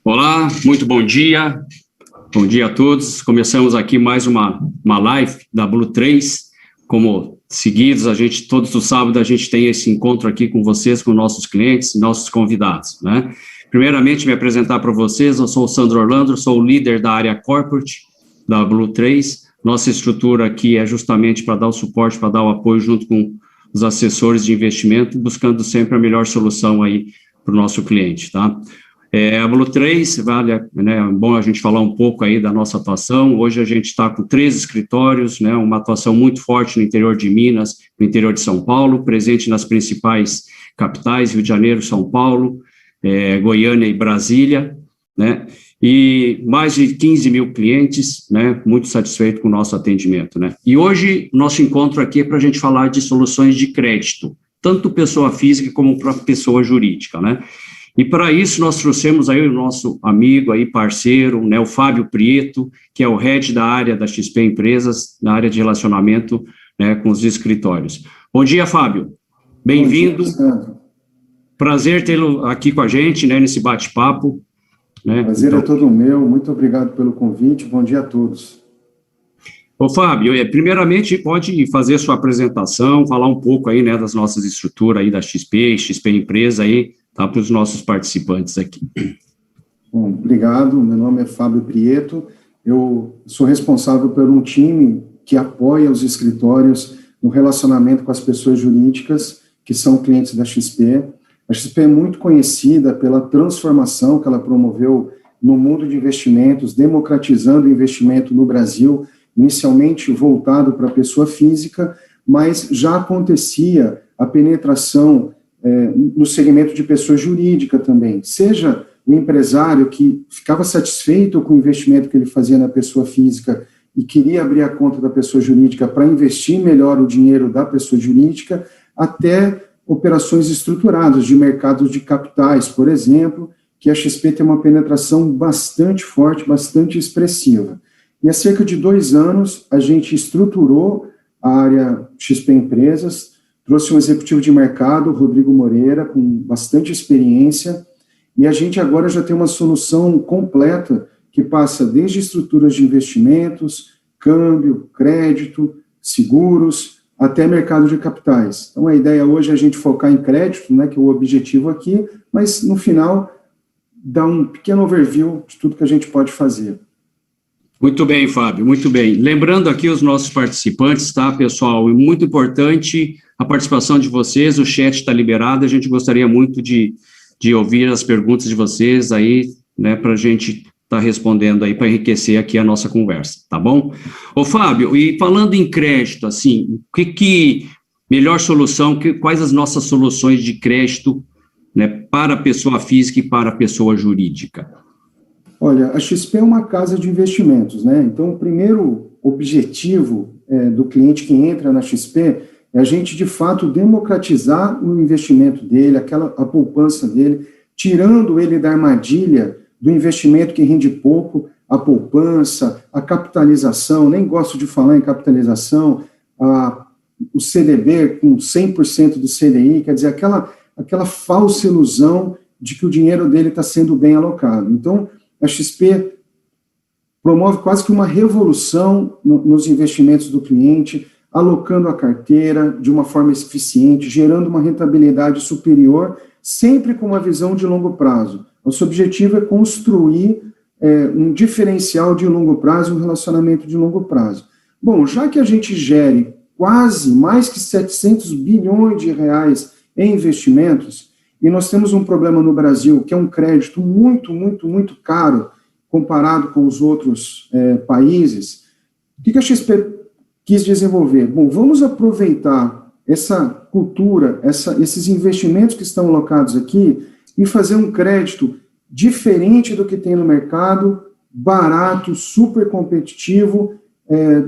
Olá, muito bom dia. Bom dia a todos. Começamos aqui mais uma live da Blue 3. Como seguidos, todos os sábados, a gente tem esse encontro aqui com vocês, com nossos clientes, nossos convidados, né? Primeiramente, me apresentar para vocês, eu sou o Sandro Orlando, sou o líder da área corporate da Blue 3. Nossa estrutura aqui é justamente para dar o suporte, para dar o apoio junto com os assessores de investimento, buscando sempre a melhor solução aí para o nosso cliente, tá? A Blue 3, é bom a gente falar um pouco aí da nossa atuação. Hoje a gente está com 3 escritórios, né, uma atuação muito forte no interior de Minas, no interior de São Paulo, presente nas principais capitais, Rio de Janeiro, São Paulo, Goiânia e Brasília, né, e mais de 15 mil clientes, né, muito satisfeito com o nosso atendimento, né. E hoje, nosso encontro aqui é para a gente falar de soluções de crédito, tanto pessoa física como para pessoa jurídica, né. E para isso nós trouxemos aí o nosso amigo aí, parceiro, né, o Fábio Prieto, que é o head da área da XP Empresas, na área de relacionamento, né, com os escritórios. Bom dia, Fábio. Bem-vindo. Prazer tê-lo aqui com a gente, né, nesse bate-papo. Né? Prazer então, é todo meu. Muito obrigado pelo convite. Bom dia a todos. Ô, Fábio, primeiramente pode fazer sua apresentação, falar um pouco aí, né, das nossas estruturas aí da XP Empresa aí, tá, para os nossos participantes aqui. Bom, obrigado. Meu nome é Fábio Prieto. Eu sou responsável por um time que apoia os escritórios no relacionamento com as pessoas jurídicas que são clientes da XP. A XP é muito conhecida pela transformação que ela promoveu no mundo de investimentos, democratizando o investimento no Brasil, inicialmente voltado para a pessoa física, mas já acontecia a penetração no segmento de pessoa jurídica também, seja o empresário que ficava satisfeito com o investimento que ele fazia na pessoa física e queria abrir a conta da pessoa jurídica para investir melhor o dinheiro da pessoa jurídica, até operações estruturadas de mercados de capitais, por exemplo, que a XP tem uma penetração bastante forte, bastante expressiva. E há cerca de 2 anos, a gente estruturou a área XP Empresas, trouxe um executivo de mercado, Rodrigo Moreira, com bastante experiência, e a gente agora já tem uma solução completa que passa desde estruturas de investimentos, câmbio, crédito, seguros, até mercado de capitais. Então, a ideia hoje é a gente focar em crédito, né, que é o objetivo aqui, mas, no final, dar um pequeno overview de tudo que a gente pode fazer. Muito bem, Fábio, muito bem. Lembrando aqui os nossos participantes, tá, pessoal? E muito importante a participação de vocês, o chat está liberado, a gente gostaria muito de ouvir as perguntas de vocês aí, né, para a gente estar respondendo aí, para enriquecer aqui a nossa conversa, tá bom? Ô, Fábio, e falando em crédito, assim, melhor solução, quais as nossas soluções de crédito, né, para a pessoa física e para a pessoa jurídica? Olha, a XP é uma casa de investimentos, né? Então, o primeiro objetivo do cliente que entra na XP é a gente, de fato, democratizar o investimento dele, a poupança dele, tirando ele da armadilha do investimento que rende pouco, a poupança, a capitalização, nem gosto de falar em capitalização, o CDB com 100% do CDI, quer dizer, aquela falsa ilusão de que o dinheiro dele está sendo bem alocado. Então, a XP promove quase que uma revolução nos investimentos do cliente, alocando a carteira de uma forma eficiente, gerando uma rentabilidade superior, sempre com uma visão de longo prazo. Nosso objetivo é construir um diferencial de longo prazo, um relacionamento de longo prazo. Bom, já que a gente gere quase mais que 700 bilhões de reais em investimentos, e nós temos um problema no Brasil, que é um crédito muito, muito, muito caro, comparado com os outros países, o que a XP quis desenvolver? Bom, vamos aproveitar essa cultura, esses investimentos que estão alocados aqui, e fazer um crédito diferente do que tem no mercado, barato, super competitivo,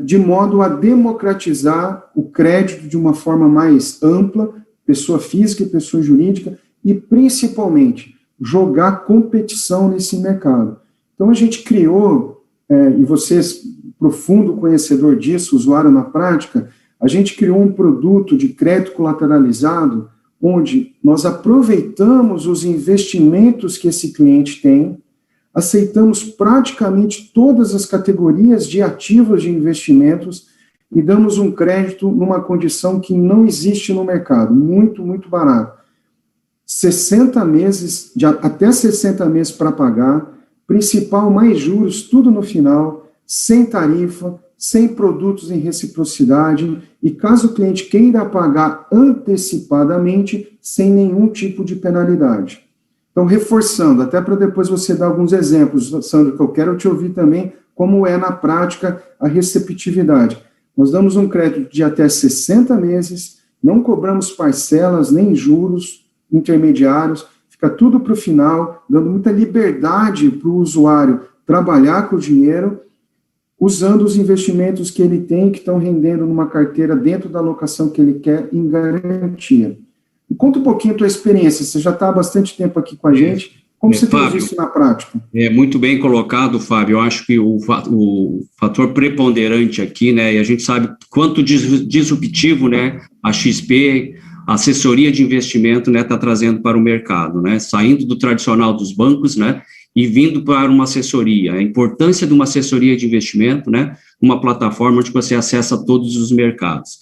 de modo a democratizar o crédito de uma forma mais ampla, pessoa física e pessoa jurídica, e principalmente jogar competição nesse mercado. Então a gente criou, e vocês, profundo conhecedor disso, usuário na prática, a gente criou um produto de crédito colateralizado, onde nós aproveitamos os investimentos que esse cliente tem, aceitamos praticamente todas as categorias de ativos de investimentos e damos um crédito numa condição que não existe no mercado, muito, muito barato. 60 meses, até 60 meses para pagar, principal mais juros, tudo no final, sem tarifa, sem produtos em reciprocidade, e caso o cliente queira pagar antecipadamente, sem nenhum tipo de penalidade. Então, reforçando, até para depois você dar alguns exemplos, Sandro, que eu quero te ouvir também, como é na prática a receptividade. Nós damos um crédito de até 60 meses, não cobramos parcelas nem juros intermediários, fica tudo para o final, dando muita liberdade para o usuário trabalhar com o dinheiro, usando os investimentos que ele tem, que estão rendendo numa carteira dentro da alocação que ele quer, em garantia. E conta um pouquinho a tua experiência, você já está há bastante tempo aqui com a gente, como você Fábio, fez isso na prática? Muito bem colocado, Fábio. Eu acho que o fator preponderante aqui, né, e a gente sabe quanto disruptivo, né, a XP, a assessoria de investimento, né, está trazendo para o mercado, né, saindo do tradicional dos bancos, né, e vindo para uma assessoria. A importância de uma assessoria de investimento, né, uma plataforma onde você acessa todos os mercados.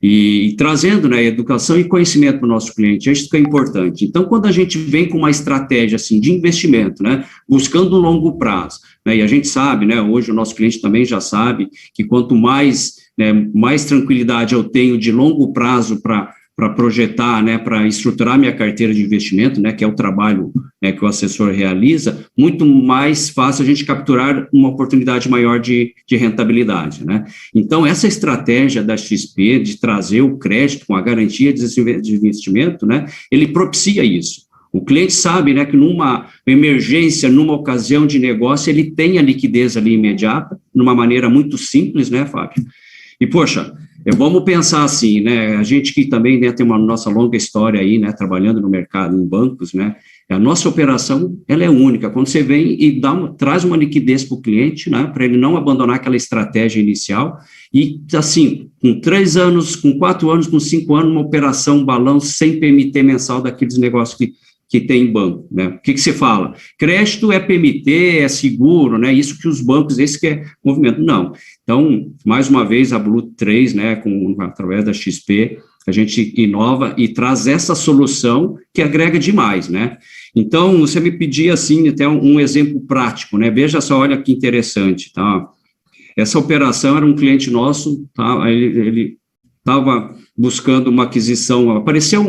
E trazendo, né, educação e conhecimento para o nosso cliente, isso que é importante. Então, quando a gente vem com uma estratégia, assim, de investimento, né, buscando um longo prazo, né, e a gente sabe, né, hoje o nosso cliente também já sabe que quanto mais, né, mais tranquilidade eu tenho de longo prazo para projetar, né, para estruturar minha carteira de investimento, né, que é o trabalho, né, que o assessor realiza, muito mais fácil a gente capturar uma oportunidade maior de rentabilidade, né. Então, essa estratégia da XP de trazer o crédito com a garantia de investimento, né, ele propicia isso. O cliente sabe, né, que numa emergência, numa ocasião de negócio, ele tem a liquidez ali imediata, de uma maneira muito simples, né, Fábio? E, poxa, vamos pensar assim, né, a gente que também, né, tem uma nossa longa história aí, né, trabalhando no mercado, em bancos, né, a nossa operação, ela é única, quando você vem e traz uma liquidez para o cliente, né, para ele não abandonar aquela estratégia inicial, e assim, com 3 anos, com 4 anos, com 5 anos, uma operação, um balão sem PMT mensal daqueles negócios que tem em banco, né? O que você fala? Crédito é PMT, é seguro, né? Isso que os bancos, esse que é movimento. Não. Então, mais uma vez, a Blue 3, né, através da XP, a gente inova e traz essa solução que agrega demais, né? Então, você me pedia, assim, até um exemplo prático, né? Veja só, olha que interessante, tá? Essa operação era um cliente nosso, tá? Ele estava buscando uma aquisição, apareceu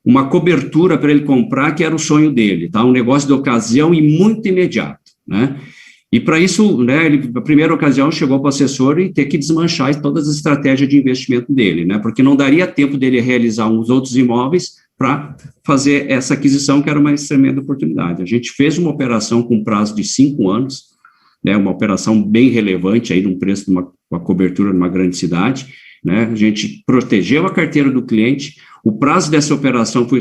uma cobertura para ele comprar, que era o sonho dele, tá? Um negócio de ocasião e muito imediato, né? E para isso, né, ele, na primeira ocasião, chegou para o assessor e ter que desmanchar todas as estratégias de investimento dele, né? Porque não daria tempo dele realizar uns outros imóveis para fazer essa aquisição, que era uma tremenda oportunidade. A gente fez uma operação com prazo de 5 anos, né, uma operação bem relevante, aí num preço de uma cobertura numa grande cidade, né? A gente protegeu a carteira do cliente. O prazo dessa operação foi,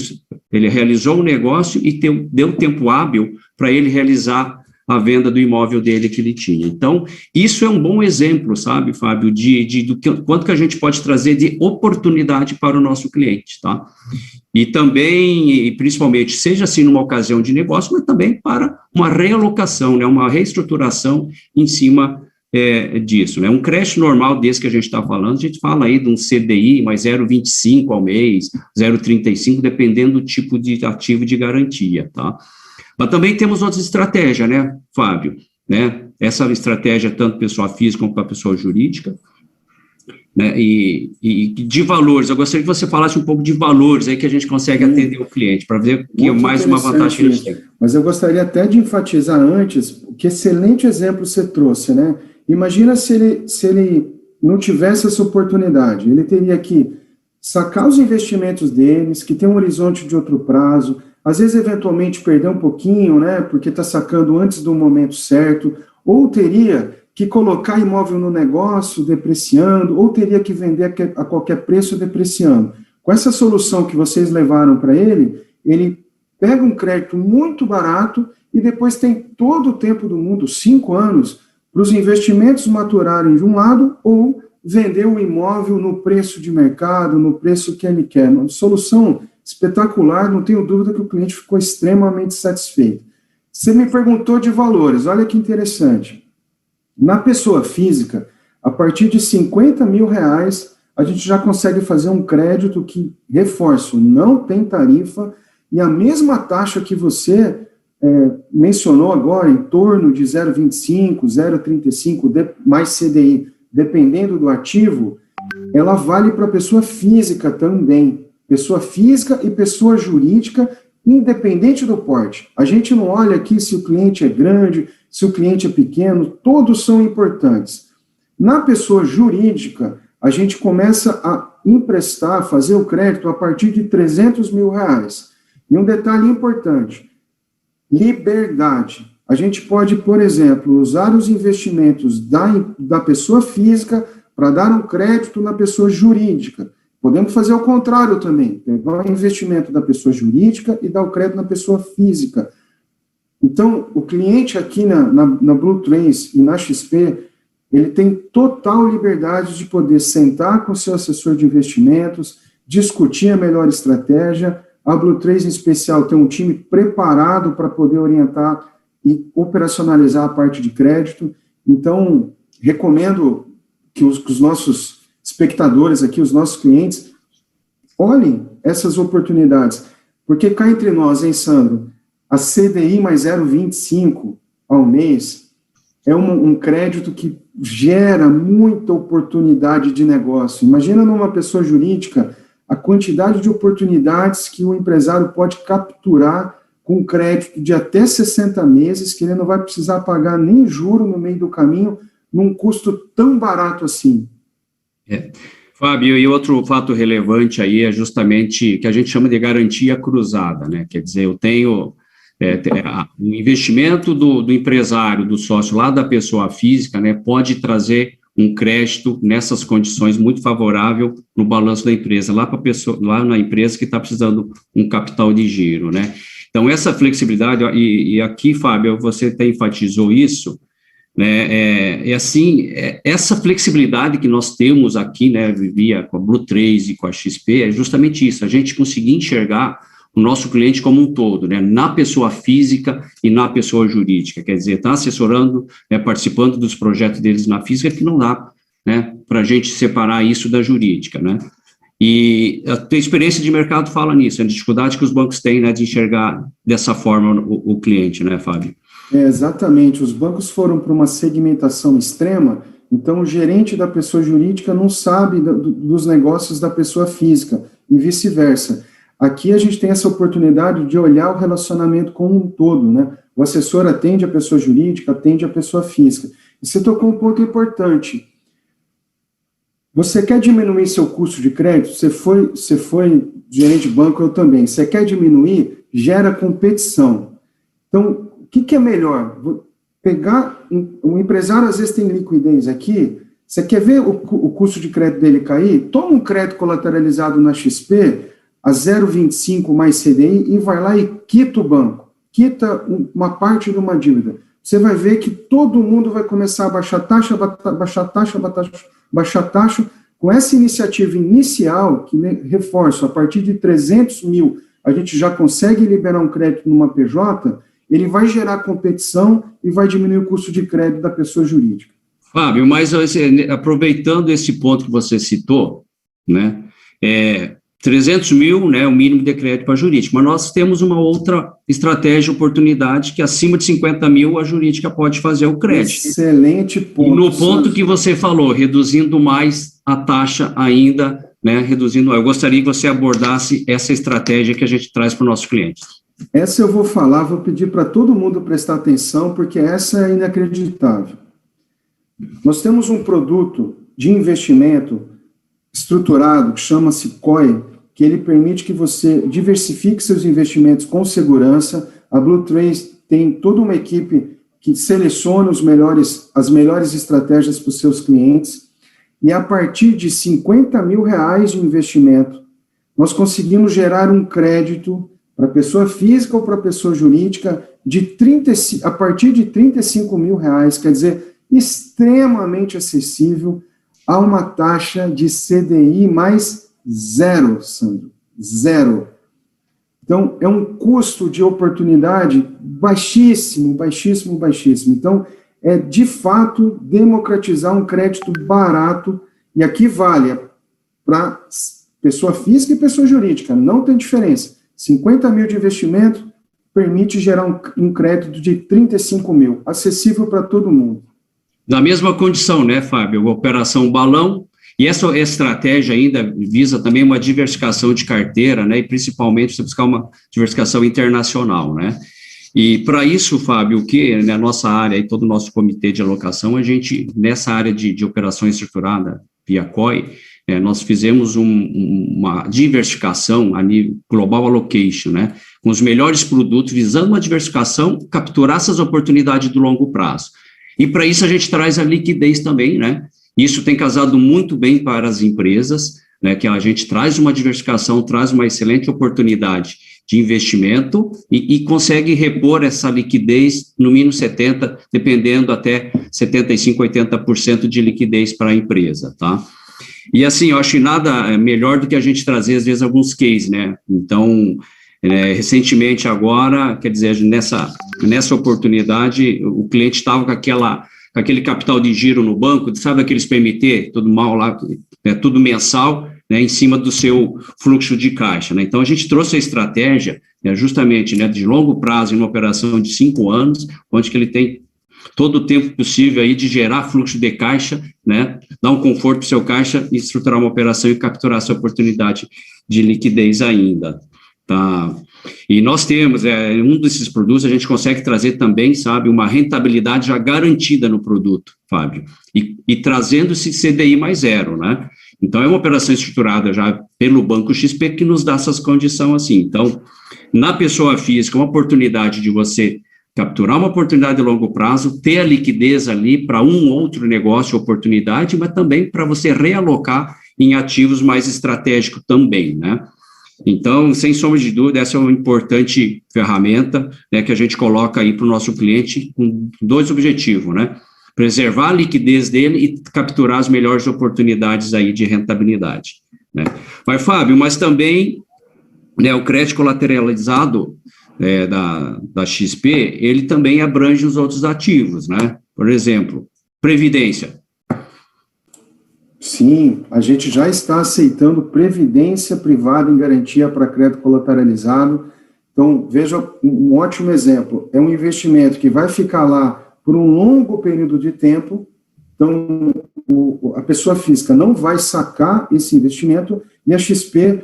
ele realizou o negócio e deu tempo hábil para ele realizar a venda do imóvel dele que ele tinha. Então, isso é um bom exemplo, sabe, Fábio, do quanto que a gente pode trazer de oportunidade para o nosso cliente, tá? E também, e principalmente, seja assim numa ocasião de negócio, mas também para uma realocação, né, uma reestruturação em cima disso, né? Um crédito normal desse que a gente está falando, a gente fala aí de um CDI mais 0,25 ao mês, 0,35, dependendo do tipo de ativo de garantia, tá? Mas também temos outras estratégias, né, Fábio? Né? Essa estratégia, tanto pessoa física como para pessoa jurídica, né? E de valores, eu gostaria que você falasse um pouco de valores aí que a gente consegue atender o cliente, para ver que é mais uma vantagem que a gente tem. Mas eu gostaria até de enfatizar antes, que excelente exemplo você trouxe, né? Imagina se ele não tivesse essa oportunidade, ele teria que sacar os investimentos deles, que tem um horizonte de outro prazo, às vezes, eventualmente, perder um pouquinho, né, porque está sacando antes do momento certo, ou teria que colocar imóvel no negócio depreciando, ou teria que vender a qualquer preço depreciando. Com essa solução que vocês levaram para ele pega um crédito muito barato e depois tem todo o tempo do mundo, 5 anos, para os investimentos maturarem de um lado ou vender o imóvel no preço de mercado, no preço que ele quer. Uma solução espetacular, não tenho dúvida que o cliente ficou extremamente satisfeito. Você me perguntou de valores, olha que interessante. Na pessoa física, a partir de R$50 mil, a gente já consegue fazer um crédito que, reforço, não tem tarifa, e a mesma taxa que você mencionou agora, em torno de 0,25, 0,35, mais CDI, dependendo do ativo, ela vale para pessoa física também. Pessoa física e pessoa jurídica, independente do porte. A gente não olha aqui se o cliente é grande, se o cliente é pequeno, todos são importantes. Na pessoa jurídica, a gente começa a emprestar, fazer o crédito a partir de R$300 mil. E um detalhe importante, liberdade. A gente pode, por exemplo, usar os investimentos da pessoa física para dar um crédito na pessoa jurídica. Podemos fazer o contrário também, pegar o investimento da pessoa jurídica e dar o crédito na pessoa física. Então, o cliente aqui na Blue Trends e na XP, ele tem total liberdade de poder sentar com o seu assessor de investimentos, discutir a melhor estratégia. A Blue Trends, em especial, tem um time preparado para poder orientar e operacionalizar a parte de crédito. Então, recomendo que os nossos espectadores aqui, os nossos clientes, olhem essas oportunidades. Porque cá entre nós, hein, Sandro, a CDI mais 0,25 ao mês é um crédito que gera muita oportunidade de negócio. Imagina numa pessoa jurídica a quantidade de oportunidades que o empresário pode capturar com crédito de até 60 meses, que ele não vai precisar pagar nem juro no meio do caminho, num custo tão barato assim. Fábio, e outro fato relevante aí é justamente que a gente chama de garantia cruzada, né? Quer dizer, eu tenho o investimento do empresário, do sócio lá da pessoa física, né, pode trazer um crédito nessas condições muito favorável no balanço da empresa, lá na empresa que está precisando um capital de giro, né? Então, essa flexibilidade, e aqui, Fábio, você até enfatizou isso, né, essa flexibilidade que nós temos aqui, né, via com a Blue Trends e com a XP, é justamente isso, a gente conseguir enxergar o nosso cliente como um todo, né, na pessoa física e na pessoa jurídica, quer dizer, está assessorando, né, participando dos projetos deles na física, que não dá, né, para a gente separar isso da jurídica, né, e a tua experiência de mercado fala nisso, a dificuldade que os bancos têm, né, de enxergar dessa forma o cliente, né, Fábio? Exatamente, os bancos foram para uma segmentação extrema, então o gerente da pessoa jurídica não sabe dos negócios da pessoa física, e vice-versa. Aqui a gente tem essa oportunidade de olhar o relacionamento como um todo, né? O assessor atende a pessoa jurídica, atende a pessoa física. E você tocou um ponto importante. Você quer diminuir seu custo de crédito? Você foi gerente de banco, eu também. Você quer diminuir? Gera competição. Então, o que é melhor? Pegar um empresário, às vezes tem liquidez aqui, você quer ver o custo de crédito dele cair? Toma um crédito colateralizado na XP, a 0,25 mais CDI, e vai lá e quita o banco, quita uma parte de uma dívida. Você vai ver que todo mundo vai começar a baixar taxa, baixar taxa. Com essa iniciativa inicial, que, reforço, a partir de 300 mil, a gente já consegue liberar um crédito numa PJ, ele vai gerar competição e vai diminuir o custo de crédito da pessoa jurídica. Fábio, mas aproveitando esse ponto que você citou, né, 300 mil, né, o mínimo de crédito para a jurídica, mas nós temos uma outra estratégia, oportunidade, que acima de 50 mil a jurídica pode fazer o crédito. Excelente ponto. E no ponto que você falou, reduzindo mais a taxa ainda, né, eu gostaria que você abordasse essa estratégia que a gente traz para o nosso cliente. Essa eu vou falar, vou pedir para todo mundo prestar atenção, porque essa é inacreditável. Nós temos um produto de investimento estruturado, que chama-se COI, que ele permite que você diversifique seus investimentos com segurança. A Blue Trends tem toda uma equipe que seleciona as melhores estratégias para os seus clientes, e a partir de R$50 mil de investimento, nós conseguimos gerar um crédito para pessoa física ou para pessoa jurídica a partir de R$35 mil, quer dizer, extremamente acessível, a uma taxa de CDI mais zero, Sandro, zero. Então, é um custo de oportunidade baixíssimo, baixíssimo, baixíssimo. Então, é, de fato, democratizar um crédito barato, e aqui vale para pessoa física e pessoa jurídica, não tem diferença. 50 mil de investimento permite gerar um crédito de 35 mil, acessível para todo mundo. Na mesma condição, né, Fábio? Operação balão, e essa estratégia ainda visa também uma diversificação de carteira, né, e principalmente você buscar uma diversificação internacional, né? E para isso, Fábio, o que na nossa área e todo o nosso comitê de alocação, a gente, nessa área de operação estruturada via COI, nós fizemos uma diversificação a nível global allocation, né, com os melhores produtos, visando uma diversificação, capturar essas oportunidades do longo prazo. E para isso a gente traz a liquidez também, né? Isso tem casado muito bem para as empresas, né, que a gente traz uma diversificação, traz uma excelente oportunidade de investimento e consegue repor essa liquidez no mínimo 70%, dependendo até 75%, 80% de liquidez para a empresa, tá? E assim, eu acho nada melhor do que a gente trazer, às vezes, alguns cases, né? Então, recentemente agora, quer dizer, nessa oportunidade, o cliente estava com aquele capital de giro no banco, sabe aqueles PMT, tudo mal lá, tudo mensal, né, em cima do seu fluxo de caixa, né? Então, a gente trouxe a estratégia, né, justamente, né, de longo prazo, em uma operação de 5 anos, onde que ele tem todo o tempo possível aí de gerar fluxo de caixa, né, dar um conforto para o seu caixa, estruturar uma operação e capturar essa oportunidade de liquidez ainda, tá? E nós temos, um desses produtos, a gente consegue trazer também, sabe, uma rentabilidade já garantida no produto, Fábio, e trazendo esse CDI mais zero, né? Então, é uma operação estruturada já pelo Banco XP que nos dá essas condições assim. Então, na pessoa física, uma oportunidade de você capturar uma oportunidade de longo prazo, ter a liquidez ali para um outro negócio, oportunidade, mas também para você realocar em ativos mais estratégicos também, né? Então, sem sombra de dúvida, essa é uma importante ferramenta, né, que a gente coloca aí para o nosso cliente com 2 objetivos, né? Preservar a liquidez dele e capturar as melhores oportunidades aí de rentabilidade, né? Mas, Fábio, mas também, né, o crédito colateralizado da XP, ele também abrange os outros ativos, né? Por exemplo, previdência. Sim, a gente já está aceitando previdência privada em garantia para crédito colateralizado. Então, veja um ótimo exemplo. É um investimento que vai ficar lá por um longo período de tempo. Então, a pessoa física não vai sacar esse investimento e a XP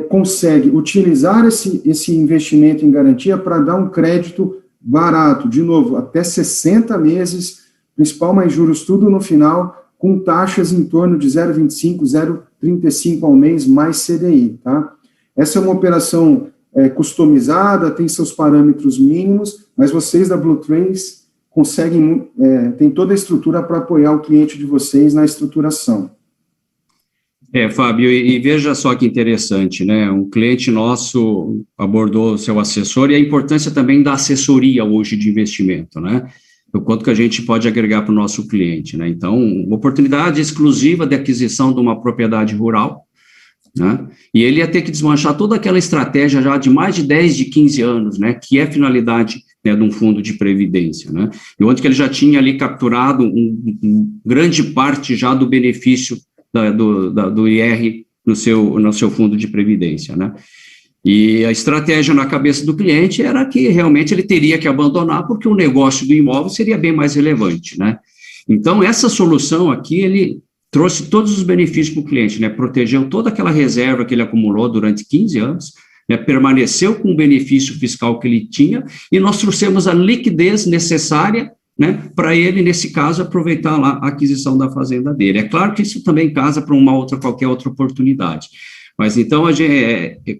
consegue utilizar esse investimento em garantia para dar um crédito barato, de novo, até 60 meses, principal mais juros, tudo no final, com taxas em torno de 0,25, 0,35 ao mês, mais CDI, tá? Essa é uma operação customizada, tem seus parâmetros mínimos, mas vocês da Blue Trace conseguem, tem toda a estrutura para apoiar o cliente de vocês na estruturação. Fábio, e veja só que interessante, né? Um cliente nosso abordou o seu assessor e a importância também da assessoria hoje de investimento, né? O quanto que a gente pode agregar para o nosso cliente, né? Então, uma oportunidade exclusiva de aquisição de uma propriedade rural, né? E ele ia ter que desmanchar toda aquela estratégia já de mais de 10, de 15 anos, né? Que é a finalidade, né, de um fundo de previdência, né? E onde que ele já tinha ali capturado grande parte já do benefício do IR no seu fundo de previdência, né? E a estratégia na cabeça do cliente era que realmente ele teria que abandonar porque o negócio do imóvel seria bem mais relevante, né? Então, essa solução aqui, ele trouxe todos os benefícios para o cliente, né? Protegeu toda aquela reserva que ele acumulou durante 15 anos, né? Permaneceu com o benefício fiscal que ele tinha e nós trouxemos a liquidez necessária, né, para ele, nesse caso, aproveitar lá a aquisição da fazenda dele. É claro que isso também casa para qualquer outra oportunidade. Mas, então,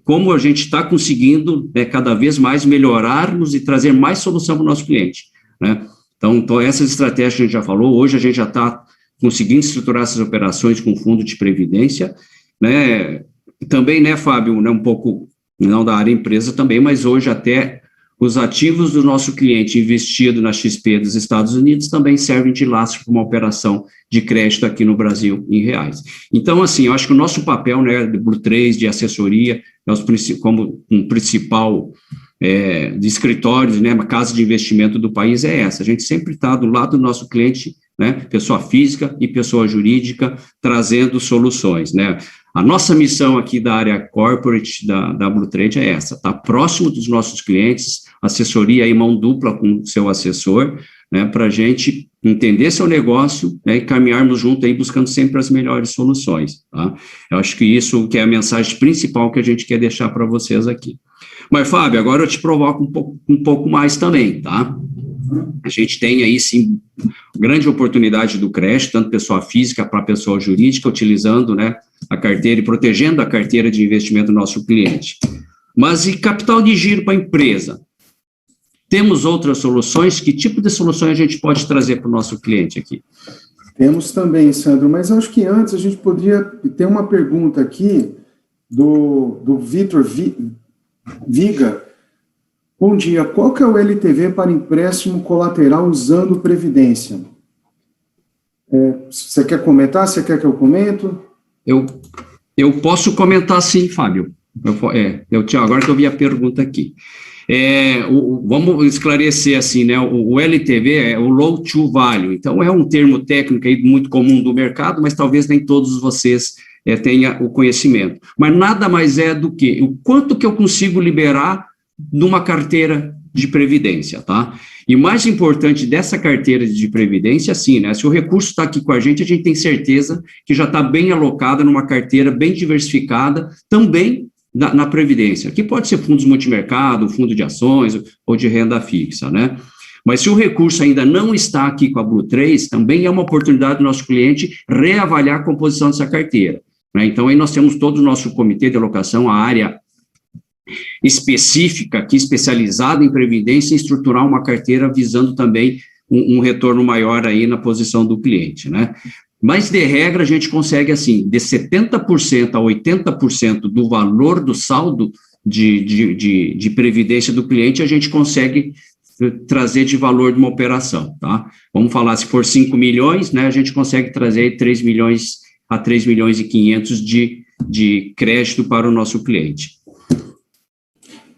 como a gente está conseguindo, né, cada vez mais melhorarmos e trazer mais solução para o nosso cliente, né? Então, essas estratégias que a gente já falou, hoje a gente já está conseguindo estruturar essas operações com fundo de previdência, né? Também, né, Fábio, né, um pouco, não da área empresa também, mas hoje até os ativos do nosso cliente investido na XP dos Estados Unidos também servem de lastro para uma operação de crédito aqui no Brasil em reais. Então, assim, eu acho que o nosso papel, né, do Blue3, de assessoria, como um principal de escritórios, né, uma casa de investimento do país é essa. A gente sempre está do lado do nosso cliente, né, pessoa física e pessoa jurídica, trazendo soluções, né. A nossa missão aqui da área corporate da Blue3 é essa, tá próximo dos nossos clientes, assessoria aí mão dupla com o seu assessor, né, para a gente entender seu negócio, né, e caminharmos junto aí buscando sempre as melhores soluções, tá? Eu acho que isso que é a mensagem principal que a gente quer deixar para vocês aqui. Mas, Fábio, agora eu te provoco um pouco mais também, tá? A gente tem aí, sim, grande oportunidade do crédito, tanto pessoa física para pessoa jurídica, utilizando, né, a carteira e protegendo a carteira de investimento do nosso cliente. Mas e capital de giro para a empresa? Temos outras soluções? Que tipo de soluções a gente pode trazer para o nosso cliente aqui? Temos também, Sandro, mas acho que antes a gente poderia ter uma pergunta aqui do Vitor Viga. Bom dia, qual que é o LTV para empréstimo colateral usando Previdência? Você quer comentar? Você quer que eu comento? Eu posso comentar sim, Fábio. Agora que eu vi a pergunta aqui. Vamos esclarecer assim, né? O LTV é o Low to Value, então é um termo técnico aí muito comum do mercado, mas talvez nem todos vocês tenham o conhecimento. Mas nada mais é do que o quanto que eu consigo liberar numa carteira de previdência, tá? E mais importante dessa carteira de previdência, assim, né? Se o recurso está aqui com a gente tem certeza que já está bem alocado numa carteira bem diversificada, também na previdência, que pode ser fundos multimercado, fundo de ações ou de renda fixa, né? Mas se o recurso ainda não está aqui com a Blue3, também é uma oportunidade do nosso cliente reavaliar a composição dessa carteira, né? Então, aí nós temos todo o nosso comitê de alocação, a área específica aqui, especializada em previdência, e estruturar uma carteira visando também um retorno maior aí na posição do cliente, né? Mas, de regra, a gente consegue, assim, de 70% a 80% do valor do saldo de previdência do cliente, a gente consegue trazer de valor de uma operação, tá? Vamos falar, se for 5 milhões, né, a gente consegue trazer 3 milhões a 3 milhões e 500 de crédito para o nosso cliente.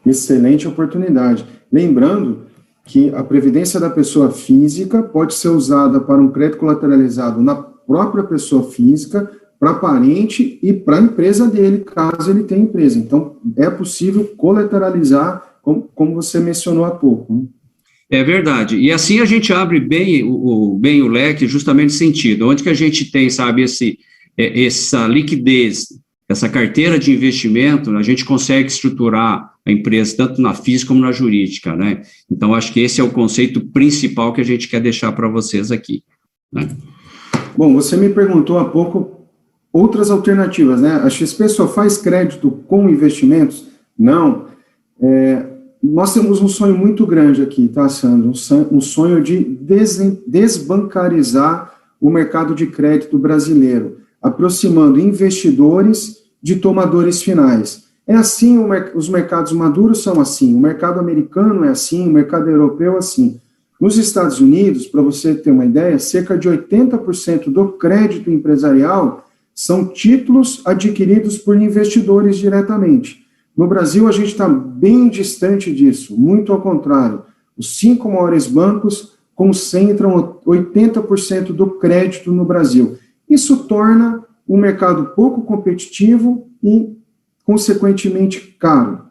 Excelente oportunidade. Lembrando que a previdência da pessoa física pode ser usada para um crédito colateralizado na própria pessoa física, para parente e para a empresa dele, caso ele tenha empresa. Então, é possível colateralizar, como você mencionou há pouco, né? É verdade. E assim a gente abre bem o leque, justamente nesse sentido. Onde que a gente tem, sabe, essa liquidez, essa carteira de investimento, a gente consegue estruturar a empresa tanto na física como na jurídica, né? Então, acho que esse é o conceito principal que a gente quer deixar para vocês aqui, né? Bom, você me perguntou há pouco outras alternativas, né? A XP só faz crédito com investimentos? Não. Nós temos um sonho muito grande aqui, tá, Sandro? Um sonho de desbancarizar o mercado de crédito brasileiro, aproximando investidores de tomadores finais. É assim, os mercados maduros são assim, o mercado americano é assim, o mercado europeu é assim. Nos Estados Unidos, para você ter uma ideia, cerca de 80% do crédito empresarial são títulos adquiridos por investidores diretamente. No Brasil, a gente está bem distante disso, muito ao contrário. Os 5 maiores bancos concentram 80% do crédito no Brasil. Isso torna o mercado pouco competitivo e, consequentemente, caro.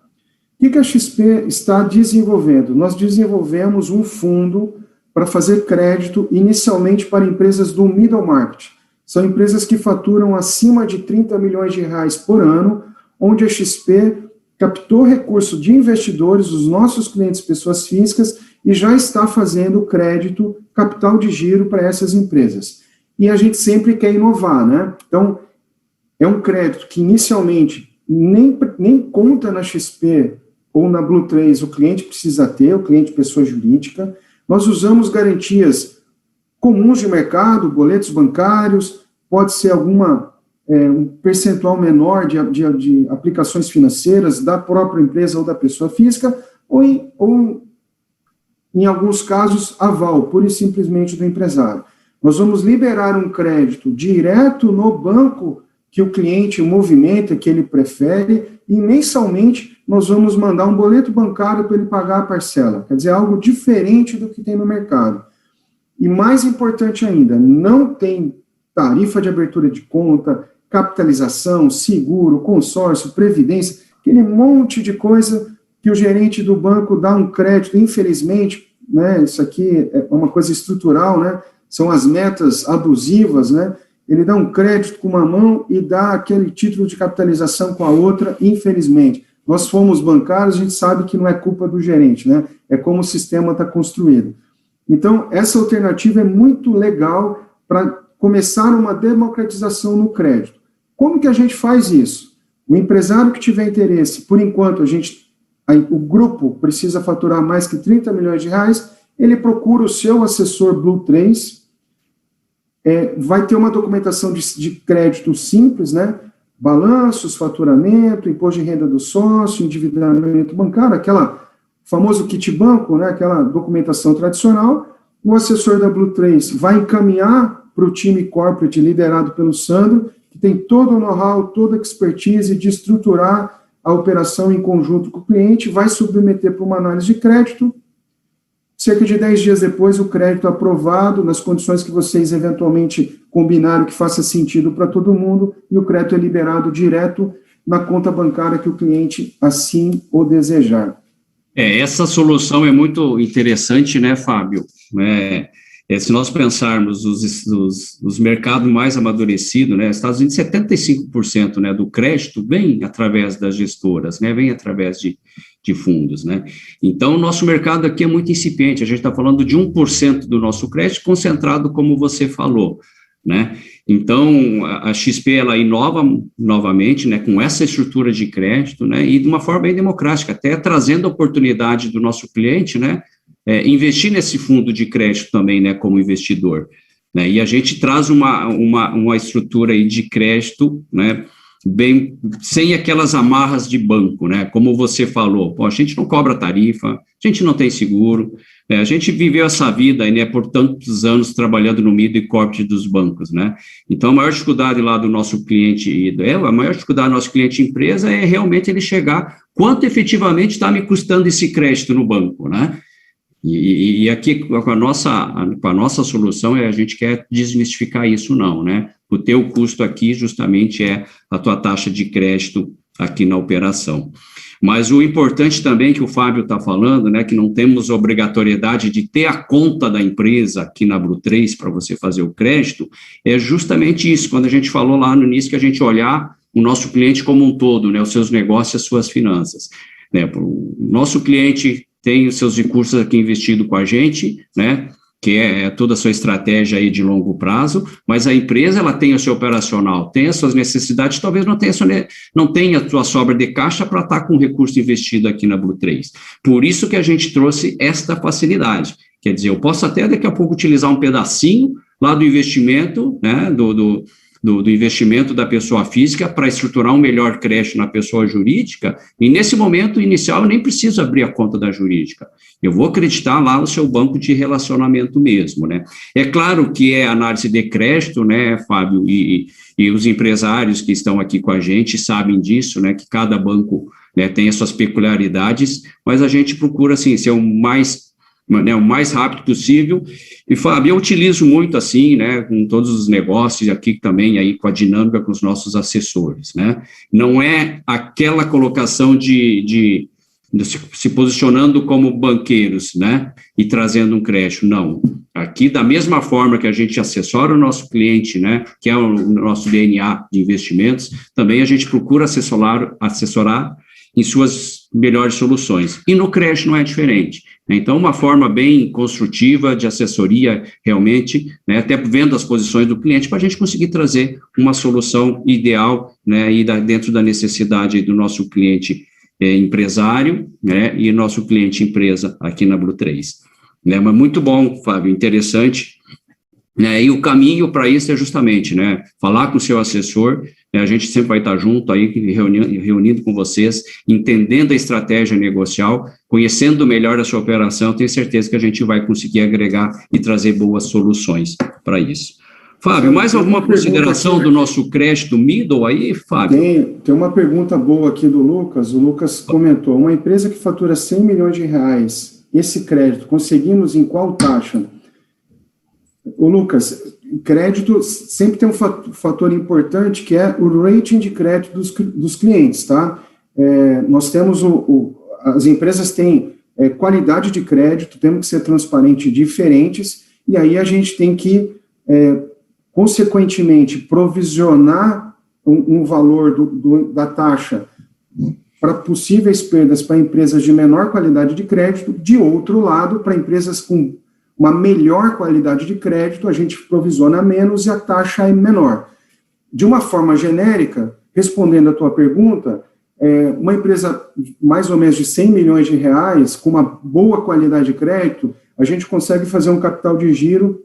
O que a XP está desenvolvendo? Nós desenvolvemos um fundo para fazer crédito inicialmente para empresas do middle market. São empresas que faturam acima de 30 milhões de reais por ano, onde a XP captou recurso de investidores, os nossos clientes, pessoas físicas, e já está fazendo crédito, capital de giro para essas empresas. E a gente sempre quer inovar, né? Então, é um crédito que inicialmente nem conta na XP ou na Blue3 o cliente precisa ter, o cliente pessoa jurídica. Nós usamos garantias comuns de mercado, boletos bancários, pode ser um percentual menor de aplicações financeiras da própria empresa ou da pessoa física, ou em alguns casos, aval, pura e simplesmente do empresário. Nós vamos liberar um crédito direto no banco que o cliente movimenta, que ele prefere, e mensalmente nós vamos mandar um boleto bancário para ele pagar a parcela. Quer dizer, algo diferente do que tem no mercado. E mais importante ainda, não tem tarifa de abertura de conta, capitalização, seguro, consórcio, previdência, aquele monte de coisa que o gerente do banco dá um crédito, infelizmente, né, isso aqui é uma coisa estrutural, né, são as metas abusivas, né, ele dá um crédito com uma mão e dá aquele título de capitalização com a outra, infelizmente. Nós fomos bancários, a gente sabe que não é culpa do gerente, né, é como o sistema está construído. Então, essa alternativa é muito legal para começar uma democratização no crédito. Como que a gente faz isso? O empresário que tiver interesse, por enquanto, o grupo precisa faturar mais que 30 milhões de reais, ele procura o seu assessor Blue 3, vai ter uma documentação de crédito simples, né? Balanços, faturamento, imposto de renda do sócio, endividamento bancário, aquela famoso kit banco, né? Aquela documentação tradicional. O assessor da Blue 3 vai encaminhar para o time corporate liderado pelo Sandro, que tem todo o know-how, toda a expertise de estruturar a operação em conjunto com o cliente, vai submeter para uma análise de crédito. Cerca de 10 dias depois, o crédito aprovado, nas condições que vocês eventualmente combinaram que faça sentido para todo mundo, e o crédito é liberado direto na conta bancária que o cliente assim o desejar. Essa solução é muito interessante, né, Fábio? Se nós pensarmos os mercados mais amadurecidos, né, Estados Unidos, 75%, né, do crédito vem através das gestoras, né, vem através de fundos, né. Então, o nosso mercado aqui é muito incipiente, a gente está falando de 1% do nosso crédito concentrado, como você falou, né. Então, a XP, ela inova novamente, né, com essa estrutura de crédito, né, e de uma forma bem democrática, até trazendo a oportunidade do nosso cliente, né, investir nesse fundo de crédito também, né, como investidor, né, e a gente traz uma estrutura aí de crédito, né, bem, sem aquelas amarras de banco, né, como você falou, a gente não cobra tarifa, a gente não tem seguro, a gente viveu essa vida aí, né, por tantos anos trabalhando no middle e corporate dos bancos, né, então a maior dificuldade lá do nosso cliente, a maior dificuldade do nosso cliente empresa é realmente ele chegar, quanto efetivamente está me custando esse crédito no banco, né. E aqui, com a nossa solução, a gente quer desmistificar isso não, né? O teu custo aqui, justamente, é a tua taxa de crédito aqui na operação. Mas o importante também que o Fábio está falando, né, que não temos obrigatoriedade de ter a conta da empresa aqui na Blue 3 para você fazer o crédito, é justamente isso, quando a gente falou lá no início que a gente olhar o nosso cliente como um todo, né, os seus negócios, as suas finanças, né, o nosso cliente tem os seus recursos aqui investidos com a gente, né, que é toda a sua estratégia aí de longo prazo, mas a empresa, ela tem o seu operacional, tem as suas necessidades, talvez não tenha a sua sobra de caixa para estar com o recurso investido aqui na Blue 3. Por isso que a gente trouxe esta facilidade, quer dizer, eu posso até daqui a pouco utilizar um pedacinho lá do investimento, né, do investimento da pessoa física para estruturar um melhor crédito na pessoa jurídica, e nesse momento inicial eu nem preciso abrir a conta da jurídica, eu vou acreditar lá no seu banco de relacionamento mesmo, né. É claro que é análise de crédito, né, Fábio, e os empresários que estão aqui com a gente sabem disso, né, que cada banco, né, tem as suas peculiaridades, mas a gente procura, assim, ser o mais rápido possível. E, Fábio, eu utilizo muito assim, né, com todos os negócios aqui também, aí com a dinâmica com os nossos assessores, né, não é aquela colocação de se posicionando como banqueiros, né, e trazendo um crédito, não. Aqui, da mesma forma que a gente assessora o nosso cliente, né, que é o nosso DNA de investimentos, também a gente procura assessorar em suas melhores soluções. E no crédito não é diferente. Então, uma forma bem construtiva de assessoria, realmente, né, até vendo as posições do cliente, para a gente conseguir trazer uma solução ideal, né, e dentro da necessidade do nosso cliente empresário, né, e nosso cliente empresa aqui na Blue 3. Né, mas muito bom, Fábio, interessante. né? E o caminho para isso é justamente, né, falar com o seu assessor, né, a gente sempre vai estar junto aí, reunindo com vocês, entendendo a estratégia negocial, conhecendo melhor a sua operação, tenho certeza que a gente vai conseguir agregar e trazer boas soluções para isso. Fábio, mais alguma consideração do nosso crédito middle aí, Fábio? Tem uma pergunta boa aqui do Lucas. O Lucas comentou: uma empresa que fatura 100 milhões de reais, esse crédito, conseguimos em qual taxa? O Lucas, crédito sempre tem um fator importante, que é o rating de crédito dos clientes, tá? Nós temos as empresas têm qualidade de crédito, temos que ser transparentes e diferentes, e aí a gente tem que consequentemente, provisionar um valor da taxa para possíveis perdas para empresas de menor qualidade de crédito. De outro lado, para empresas com uma melhor qualidade de crédito, a gente provisiona menos e a taxa é menor. De uma forma genérica, respondendo a tua pergunta, uma empresa mais ou menos de 100 milhões de reais, com uma boa qualidade de crédito, a gente consegue fazer um capital de giro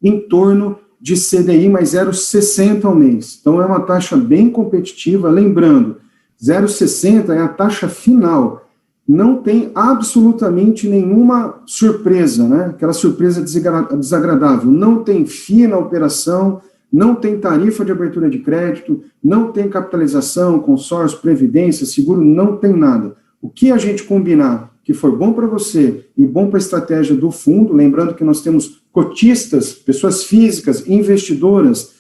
em torno de CDI mais 0,60 ao mês. Então, é uma taxa bem competitiva. Lembrando, 0,60 é a taxa final. Não tem absolutamente nenhuma surpresa, né? Aquela surpresa desagradável. Não tem FII na operação, não tem tarifa de abertura de crédito, não tem capitalização, consórcio, previdência, seguro, não tem nada. O que a gente combinar que for bom para você e bom para a estratégia do fundo, lembrando que nós temos cotistas, pessoas físicas, investidoras,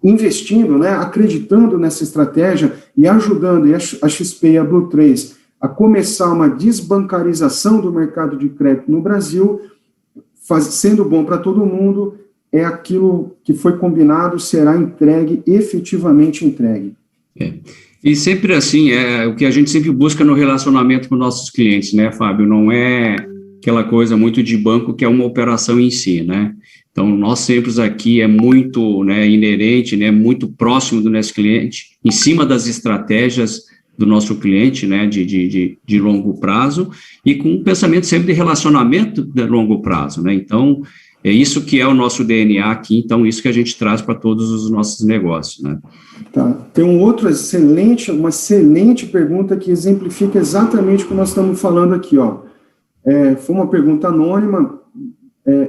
investindo, né, acreditando nessa estratégia e ajudando a XP e a Blue 3 a começar uma desbancarização do mercado de crédito no Brasil, sendo bom para todo mundo, é aquilo que foi combinado, será entregue, efetivamente entregue. E sempre assim, é o que a gente sempre busca no relacionamento com nossos clientes, né, Fábio? Não é aquela coisa muito de banco que é uma operação em si, né? Então, nós sempre aqui é muito, né, inerente, né, muito próximo do nosso cliente, em cima das estratégias do nosso cliente, né, de longo prazo, e com um pensamento sempre de relacionamento de longo prazo, né? Então, é isso que é o nosso DNA aqui, então isso que a gente traz para todos os nossos negócios, né? Tá. Tem uma excelente pergunta que exemplifica exatamente o que nós estamos falando aqui, ó. Foi uma pergunta anônima,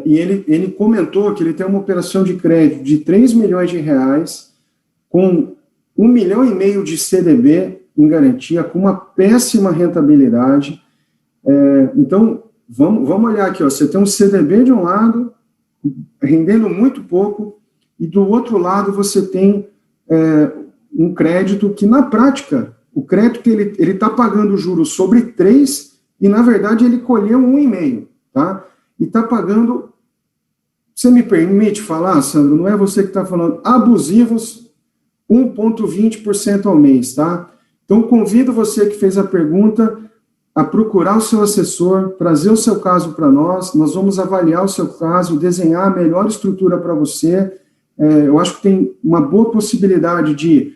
e ele comentou que ele tem uma operação de crédito de 3 milhões de reais, com 1,5 milhão de CDB em garantia, com uma péssima rentabilidade. Então, vamos olhar aqui, ó. Você tem um CDB de um lado, rendendo muito pouco, e do outro lado você tem um crédito que, na prática, o crédito que ele está pagando juros sobre 3, e, na verdade, ele colheu 1,5, tá? E está pagando, você me permite falar, Sandro, não é você que está falando, abusivos, 1,20% ao mês, tá? Então, convido você que fez a pergunta a procurar o seu assessor, trazer o seu caso para nós vamos avaliar o seu caso, desenhar a melhor estrutura para você. Eu acho que tem uma boa possibilidade de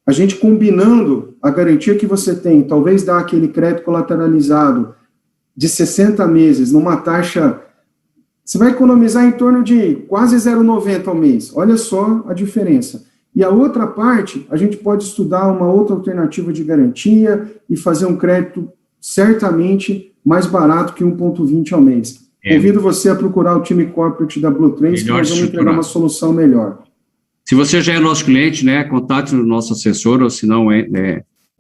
a gente combinando a garantia que você tem, talvez dar aquele crédito colateralizado de 60 meses, numa taxa, você vai economizar em torno de quase 0,90 ao mês. Olha só a diferença. E a outra parte, a gente pode estudar uma outra alternativa de garantia e fazer um crédito certamente mais barato que 1,20 ao mês. Convido você a procurar o time corporate da Blue 3, que nós vamos entregar uma solução melhor. Se você já é nosso cliente, né, contate o nosso assessor, ou se não,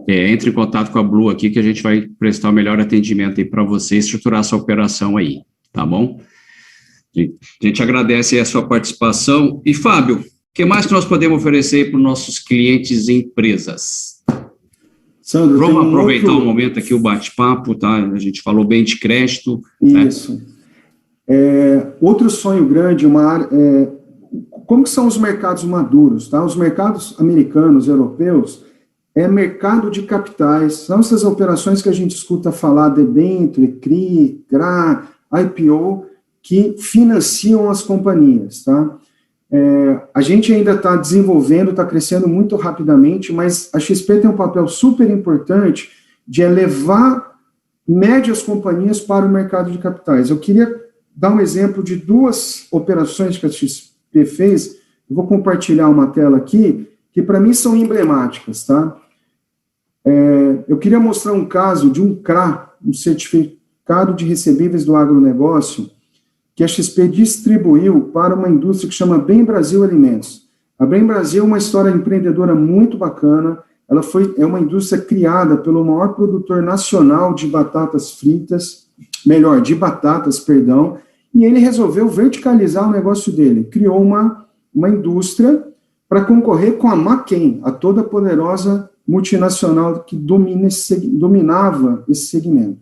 entre em contato com a Blue aqui, que a gente vai prestar o melhor atendimento aí para você, estruturar essa operação aí, tá bom? A gente agradece a sua participação. E, Fábio, o que mais que nós podemos oferecer para os nossos clientes e empresas? Sandro, vamos aproveitar o momento aqui, o bate-papo, tá? A gente falou bem de crédito. Isso. Né? Outro sonho grande, uma área... como que são os mercados maduros, tá? Os mercados americanos, europeus, mercado de capitais, são essas operações que a gente escuta falar, debênture, CRI, CRA, IPO, que financiam as companhias, tá? A gente ainda está desenvolvendo, está crescendo muito rapidamente, mas a XP tem um papel super importante de levar médias companhias para o mercado de capitais. Eu queria dar um exemplo de duas operações que a XP fez. Eu vou compartilhar uma tela aqui, que para mim são emblemáticas, tá? Eu queria mostrar um caso de um CRA, um Certificado de Recebíveis do Agronegócio, que a XP distribuiu para uma indústria que chama Bem Brasil Alimentos. A Bem Brasil é uma história empreendedora muito bacana. Ela é uma indústria criada pelo maior produtor nacional de batatas fritas, de batatas, perdão, e ele resolveu verticalizar o negócio dele. Criou uma indústria para concorrer com a McCain, a toda poderosa multinacional que dominava esse segmento.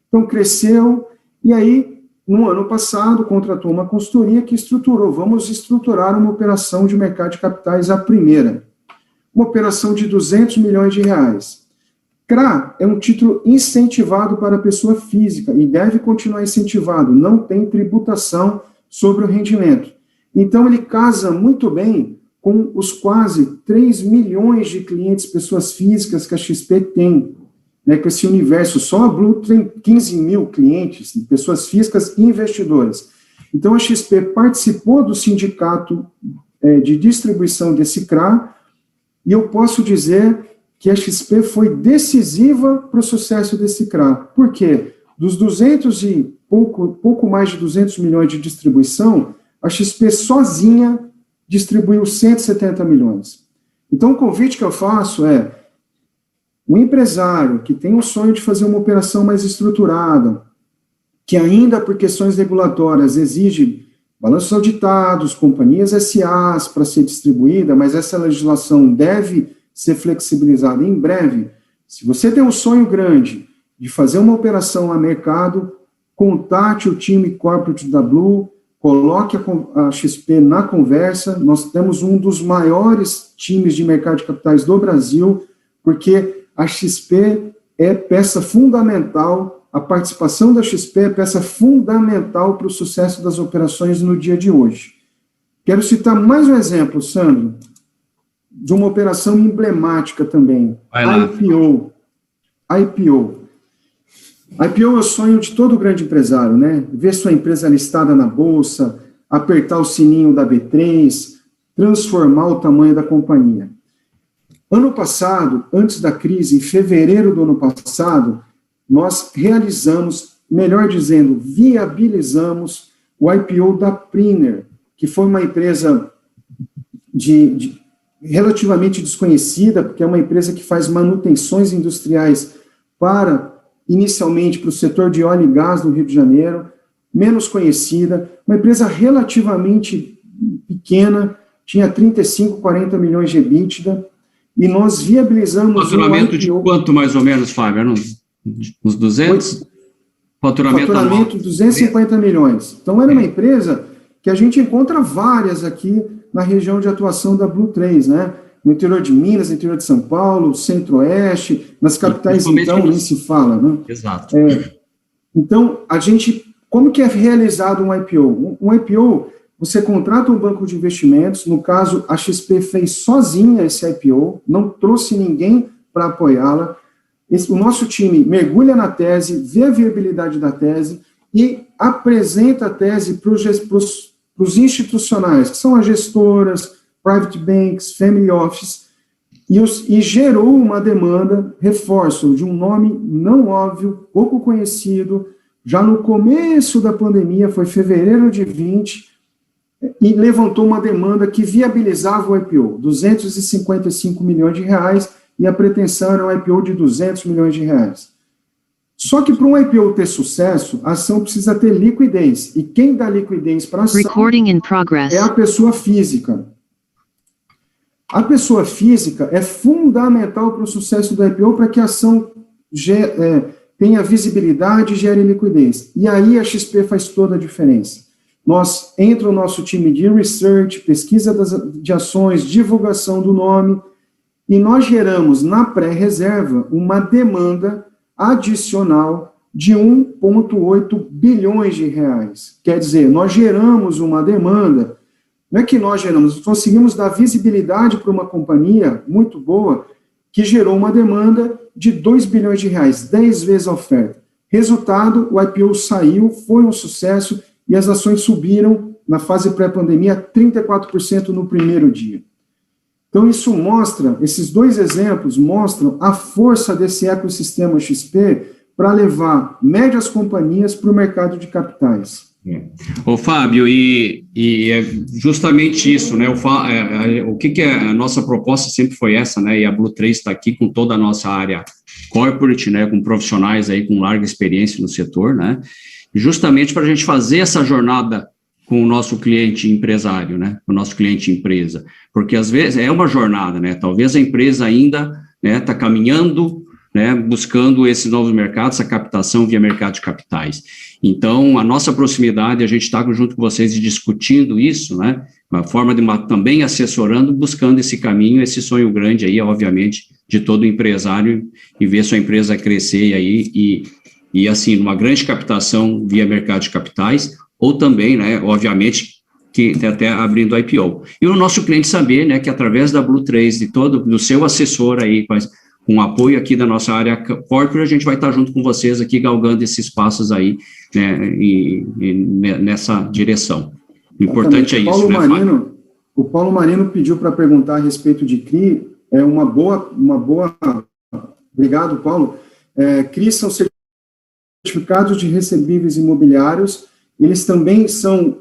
Então, cresceu, e aí, no ano passado, contratou uma consultoria que estruturou, vamos estruturar uma operação de mercado de capitais, a primeira. Uma operação de 200 milhões de reais. CRA é um título incentivado para a pessoa física e deve continuar incentivado, não tem tributação sobre o rendimento. Então, ele casa muito bem com os quase 3 milhões de clientes, pessoas físicas que a XP tem, né, com esse universo. Só a Blue tem 15 mil clientes, pessoas físicas e investidores. Então, a XP participou do sindicato de distribuição desse CRA, e eu posso dizer que a XP foi decisiva para o sucesso desse CRA. Por quê? Dos pouco mais de 200 milhões de distribuição, a XP sozinha distribuiu 170 milhões. Então, o convite que eu faço é, o empresário que tem o sonho de fazer uma operação mais estruturada, que ainda por questões regulatórias exige balanços auditados, companhias SAs para ser distribuída, mas essa legislação deve ser flexibilizada em breve. Se você tem um sonho grande de fazer uma operação a mercado, contate o time corporate da Blue, coloque a XP na conversa. Nós temos um dos maiores times de mercado de capitais do Brasil, porque a XP é peça fundamental, a participação da XP é peça fundamental para o sucesso das operações no dia de hoje. Quero citar mais um exemplo, Sandro, de uma operação emblemática também, IPO. IPO é o sonho de todo grande empresário, né? Ver sua empresa listada na Bolsa, apertar o sininho da B3, transformar o tamanho da companhia. Ano passado, antes da crise, em fevereiro do ano passado, nós realizamos, melhor dizendo, viabilizamos o IPO da Priner, que foi uma empresa relativamente desconhecida, porque é uma empresa que faz manutenções industriais inicialmente para o setor de óleo e gás do Rio de Janeiro, menos conhecida, uma empresa relativamente pequena, tinha 35, 40 milhões de EBITDA, e nós viabilizamos... Faturamento de quanto, mais ou menos, Fábio? Uns 200? Faturamento 250 milhões. Então, era uma empresa que a gente encontra várias aqui na região de atuação da Blue 3, né? No interior de Minas, no interior de São Paulo, centro-oeste, nas capitais, então, nem se fala, né? Exato. Então, como que é realizado um IPO? Um IPO, você contrata um banco de investimentos, no caso, a XP fez sozinha esse IPO, não trouxe ninguém para apoiá-la. O nosso time mergulha na tese, vê a viabilidade da tese e apresenta a tese para os institucionais, que são as gestoras, private banks, family office, e gerou uma demanda, reforço, de um nome não óbvio, pouco conhecido, já no começo da pandemia, foi fevereiro de 20, e levantou uma demanda que viabilizava o IPO, 255 milhões de reais, e a pretensão era um IPO de 200 milhões de reais. Só que para um IPO ter sucesso, a ação precisa ter liquidez, e quem dá liquidez para a ação é a pessoa física. A pessoa física é fundamental para o sucesso do IPO, para que a ação tenha visibilidade e gere liquidez. E aí a XP faz toda a diferença. Entra o nosso time de research, pesquisa de ações, divulgação do nome, e nós geramos na pré-reserva uma demanda adicional de 1,8 bilhões de reais. Quer dizer, nós geramos uma demanda, não é que nós geramos, conseguimos dar visibilidade para uma companhia muito boa, que gerou uma demanda de 2 bilhões de reais, 10 vezes a oferta. Resultado, o IPO saiu, foi um sucesso, e as ações subiram na fase pré-pandemia 34% no primeiro dia. Então, isso mostra, esses dois exemplos mostram a força desse ecossistema XP para levar médias companhias para o mercado de capitais. Ô, Fábio, e é justamente isso, né? O que é a nossa proposta sempre foi essa, né? E a Blue 3 está aqui com toda a nossa área corporate, né? Com profissionais aí com larga experiência no setor, né? Justamente para a gente fazer essa jornada com o nosso cliente empresário, né? Com o nosso cliente empresa, porque às vezes é uma jornada, né? Talvez a empresa ainda, né? Está caminhando, né? Buscando esses novos mercados, essa captação via mercado de capitais. Então, a nossa proximidade, a gente está junto com vocês e discutindo isso, né? Uma forma de também assessorando, buscando esse caminho, esse sonho grande aí, obviamente, de todo empresário e ver sua empresa crescer aí e assim, numa grande captação via mercado de capitais, ou também, né, obviamente, que até abrindo IPO. E o nosso cliente saber, né, que através da Blue 3, do seu assessor aí, com o apoio aqui da nossa área corporate, a gente vai estar junto com vocês aqui, galgando esses passos aí, né, nessa direção. O importante é isso, né, Fábio? O Paulo Marino pediu para perguntar a respeito de CRI, uma boa, obrigado, Paulo. CRI são certificados de recebíveis imobiliários, eles também são,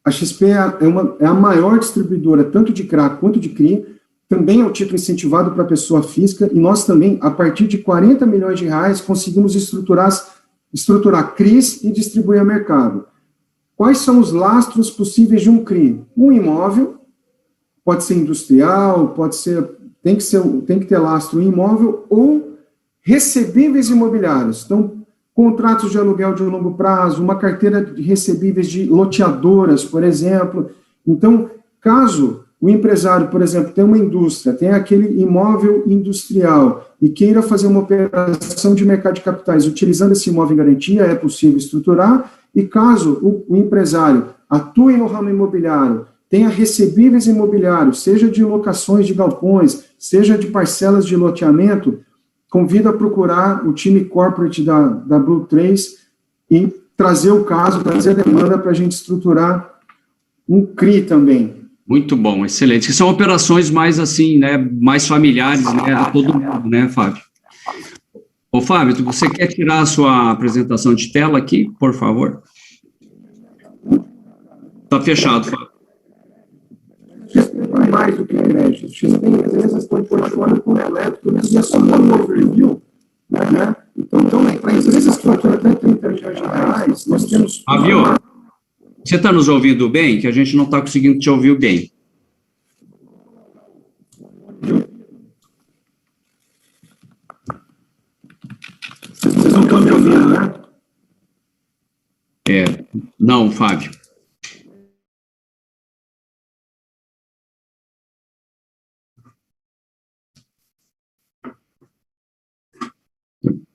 a XP é a maior distribuidora, tanto de CRA quanto de CRI, também é um título incentivado para a pessoa física, e nós também, a partir de 40 milhões de reais, conseguimos estruturar CRIs e distribuir a mercado. Quais são os lastros possíveis de um CRI? Um imóvel, pode ser industrial, tem que ter lastro em imóvel, ou recebíveis imobiliários. Então, contratos de aluguel de longo prazo, uma carteira de recebíveis de loteadoras, por exemplo. Então, caso o empresário, por exemplo, tenha uma indústria, tenha aquele imóvel industrial e queira fazer uma operação de mercado de capitais utilizando esse imóvel em garantia, é possível estruturar. E caso o empresário atue no ramo imobiliário, tenha recebíveis imobiliários, seja de locações de galpões, seja de parcelas de loteamento, convido a procurar o time corporate da Blue 3 e trazer o caso, trazer a demanda para a gente estruturar um CRI também. Muito bom, excelente. Que são operações mais assim, né, mais familiares, né, a todo mundo, né, Fábio? Ô, Fábio, você quer tirar a sua apresentação de tela aqui, por favor? Está fechado, Fábio. Mais do que crédito. XP, às vezes, estão incorporando com elétrico, e é só um overview, né? Então para empresas que faturam até 30 milhões de reais, nós temos... Fábio, você está nos ouvindo bem? Que a gente não está conseguindo te ouvir bem. Vocês não estão me ouvindo, né? Não, Fábio.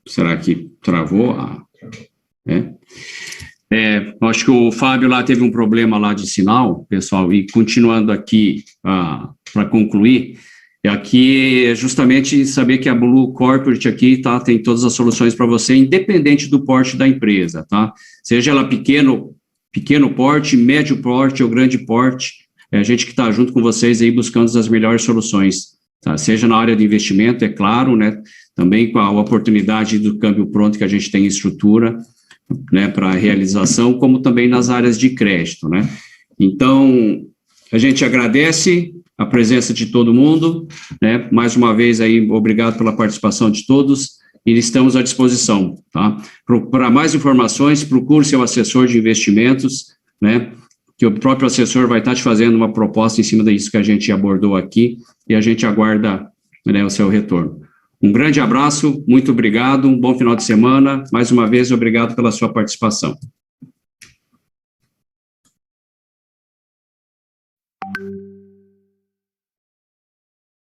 Será que travou? Acho que o Fábio lá teve um problema lá de sinal, pessoal, e continuando aqui para concluir, aqui é justamente saber que a Blue Corporate aqui tem todas as soluções para você, independente do porte da empresa, tá? Seja ela pequeno porte, médio porte ou grande porte, é a gente que está junto com vocês aí buscando as melhores soluções, tá? Seja na área de investimento, é claro, né? Também com a oportunidade do câmbio pronto que a gente tem em estrutura, né, para realização, como também nas áreas de crédito, né? Então, a gente agradece a presença de todo mundo, né? Mais uma vez aí, obrigado pela participação de todos e estamos à disposição, tá? Para mais informações, procure seu assessor de investimentos, né? Que o próprio assessor vai estar te fazendo uma proposta em cima disso que a gente abordou aqui e a gente aguarda, né, o seu retorno. Um grande abraço, muito obrigado, um bom final de semana. Mais uma vez, obrigado pela sua participação.